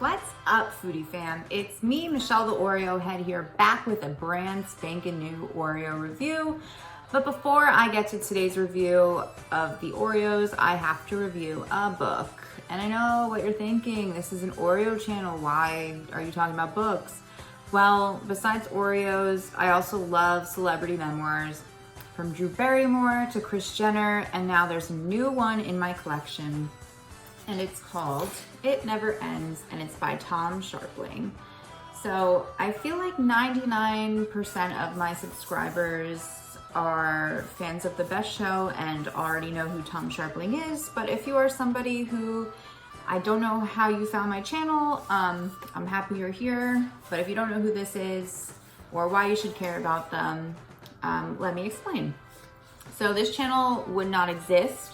What's up, foodie fam? It's me, Michelle the Oreo head here, back with a brand spanking new Oreo review. But before I get to today's review of the Oreos, I have to review a book. And I know what you're thinking, this is an Oreo channel, why are you talking about books? Well, besides Oreos, I also love celebrity memoirs, from Drew Barrymore to Kris Jenner, and now there's a new one in my collection, and it's called It Never Ends, and it's by Tom Scharpling. So I feel like 99% of my subscribers are fans of The Best Show and already know who Tom Scharpling is, but if you are somebody who I don't know how you found my channel, I'm happy you're here, but if you don't know who this is or why you should care about them, let me explain. So this channel would not exist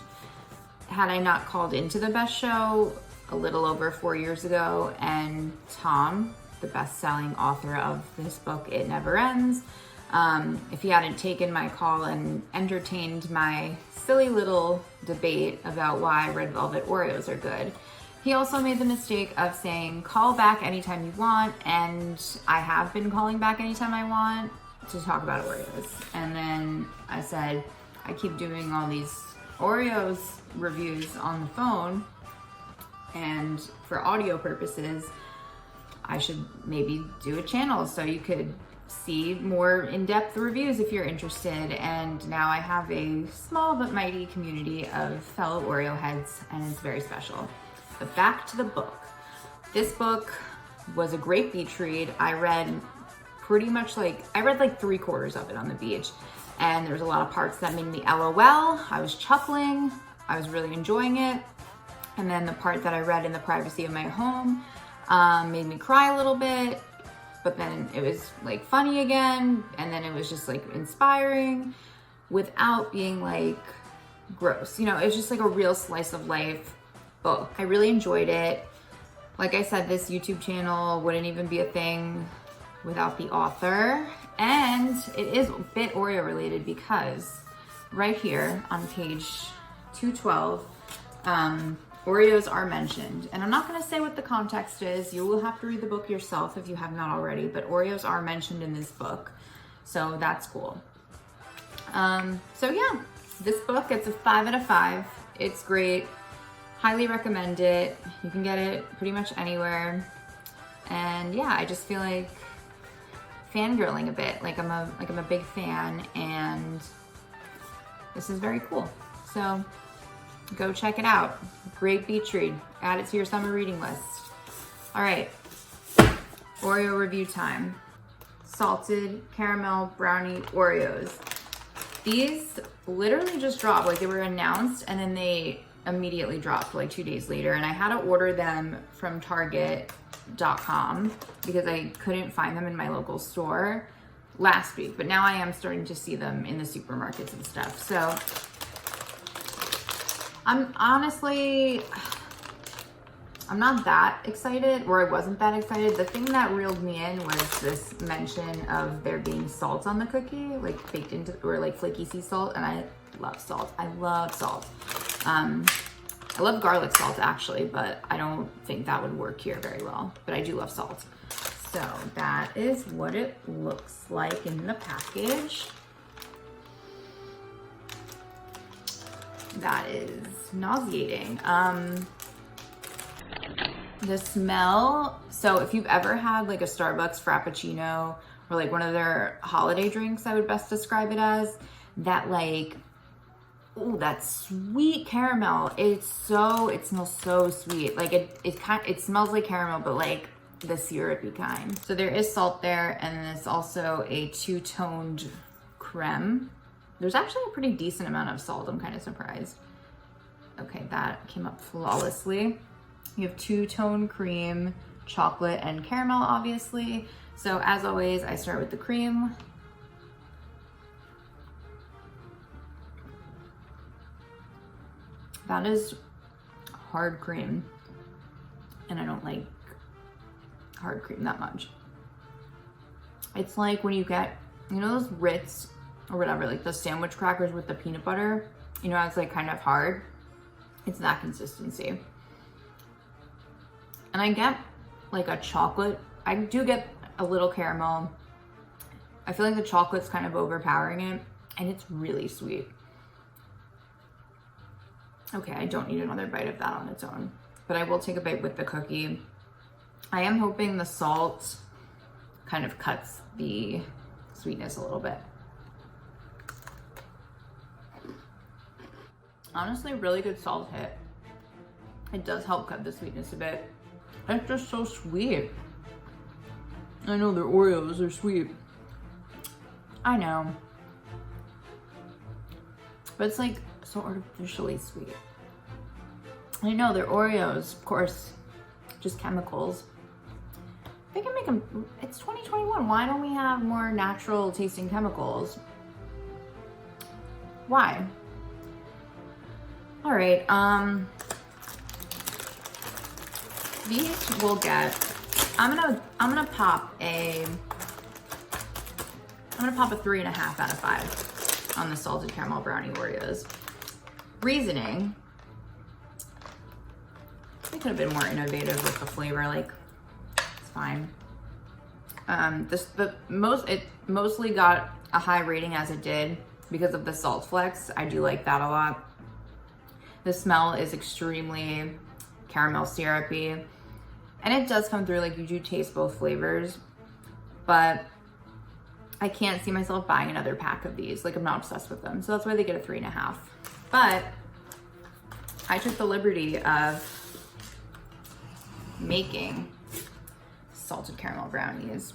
had I not called into The Best Show a little over 4 years ago, and Tom, the best-selling author of this book, It Never Ends, if he hadn't taken my call and entertained my silly little debate about why red velvet Oreos are good, he also made the mistake of saying, call back anytime you want, and I have been calling back anytime I want to talk about Oreos. And then I said, I keep doing all these Oreos reviews on the phone, and for audio purposes, I should maybe do a channel so you could see more in-depth reviews if you're interested. And now I have a small but mighty community of fellow Oreo heads, and it's very special. But back to the book. This book was a great beach read. I read like 3/4 of it on the beach, and there was a lot of parts that made me LOL. I was chuckling, I was really enjoying it. And then the part that I read in the privacy of my home made me cry a little bit, but then it was like funny again, and then it was just like inspiring without being like gross. You know, it's just like a real slice of life book. I really enjoyed it. Like I said, this YouTube channel wouldn't even be a thing without the author, and it is a bit Oreo related because right here on page 212, Oreos are mentioned, and I'm not going to say what the context is. You will have to read the book yourself if you have not already, but Oreos are mentioned in this book, so that's cool. So yeah, this book gets a 5 out of 5. It's great. Highly recommend it. You can get it pretty much anywhere. And yeah, I just feel like fangirling a bit. Like I'm a big fan, and this is very cool. So go check it out. Great beach read. Add it to your summer reading list. All right, Oreo review time. Salted Caramel Brownie Oreos. These literally just dropped. Like, they were announced and then they immediately dropped like 2 days later, and I had to order them from Target.com because I couldn't find them in my local store last week, but now I am starting to see them in the supermarkets and stuff. So I'm not that excited, or I wasn't that excited. The thing that reeled me in was this mention of there being salt on the cookie, like baked into, or like flaky sea salt, and I love salt. I love salt. I love garlic salt actually, but I don't think that would work here very well, but I do love salt. So that is what it looks like in the package. That is nauseating. The smell, so if you've ever had like a Starbucks Frappuccino or like one of their holiday drinks, I would best describe it as, that like, ooh, that sweet caramel. It smells so sweet. Like it smells like caramel, but like the syrupy kind. So there is salt there, and then it's also a two-toned creme. There's actually a pretty decent amount of salt. I'm kind of surprised. Okay, that came up flawlessly. You have two-tone cream, chocolate, and caramel, obviously. So as always, I start with the cream. That is hard cream, and I don't like hard cream that much. It's like when you get, you know, those Ritz or whatever, like the sandwich crackers with the peanut butter, you know, it's like kind of hard. It's that consistency. And I get like a chocolate. I do get a little caramel. I feel like the chocolate's kind of overpowering it, and it's really sweet. Okay, I don't need another bite of that on its own, but I will take a bite with the cookie. I am hoping the salt kind of cuts the sweetness a little bit. Honestly, really good salt hit. It does help cut the sweetness a bit. It's just so sweet. I know they're Oreos, they're sweet. I know. But it's like so artificially sweet. I know they're Oreos, of course, just chemicals. They can make them, it's 2021. Why don't we have more natural tasting chemicals? Why? All right, these will get, I'm gonna pop a 3.5 out of 5 on the Salted Caramel Brownie Oreos. Reasoning, we could have been more innovative with the flavor, like, it's fine. It mostly got a high rating as it did because of the salt flecks. I do like that a lot. The smell is extremely caramel syrupy, and it does come through, like you do taste both flavors, but I can't see myself buying another pack of these. Like, I'm not obsessed with them. So that's why they get a 3.5. But I took the liberty of making salted caramel brownies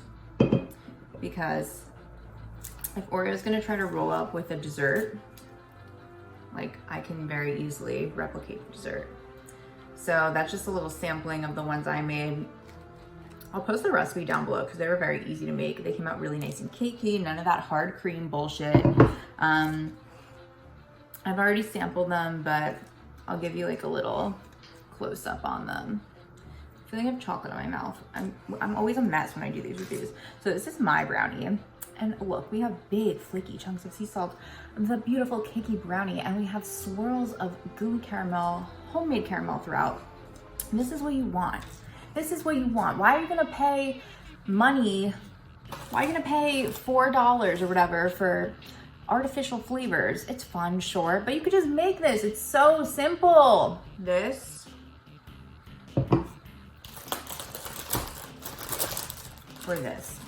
because if Oreo's gonna try to roll up with a dessert, like, I can very easily replicate the dessert. So that's just a little sampling of the ones I made. I'll post the recipe down below because they were very easy to make. They came out really nice and cakey, none of that hard cream bullshit. I've already sampled them, but I'll give you like a little close up on them. I feel like I have chocolate in my mouth. I'm always a mess when I do these reviews. So this is my brownie. And look, we have big flaky chunks of sea salt, the beautiful cakey brownie, and we have swirls of gooey caramel, homemade caramel throughout. And this is what you want. This is what you want. Why are you gonna pay money? Why are you gonna pay $4 or whatever for artificial flavors? It's fun, sure, but you could just make this. It's so simple. This or this.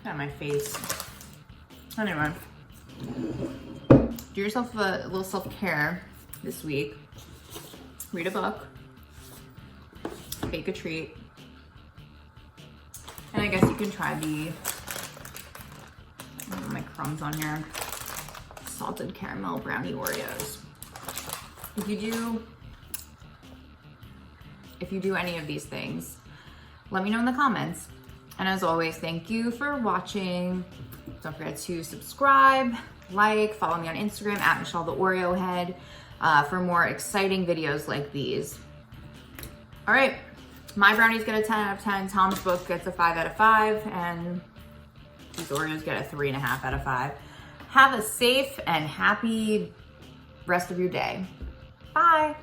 Got my face. Anyway, do yourself a little self-care this week. Read a book, bake a treat, and I guess you can try the, my crumbs on here, Salted Caramel Brownie Oreos. If you do any of these things, let me know in the comments. And as always, thank you for watching. Don't forget to subscribe, like, follow me on Instagram at Michelle the Oreo Head for more exciting videos like these. All right, my brownies get a 10 out of 10. Tom's book gets a 5 out of 5, and these Oreos get a 3.5 out of 5. Have a safe and happy rest of your day. Bye.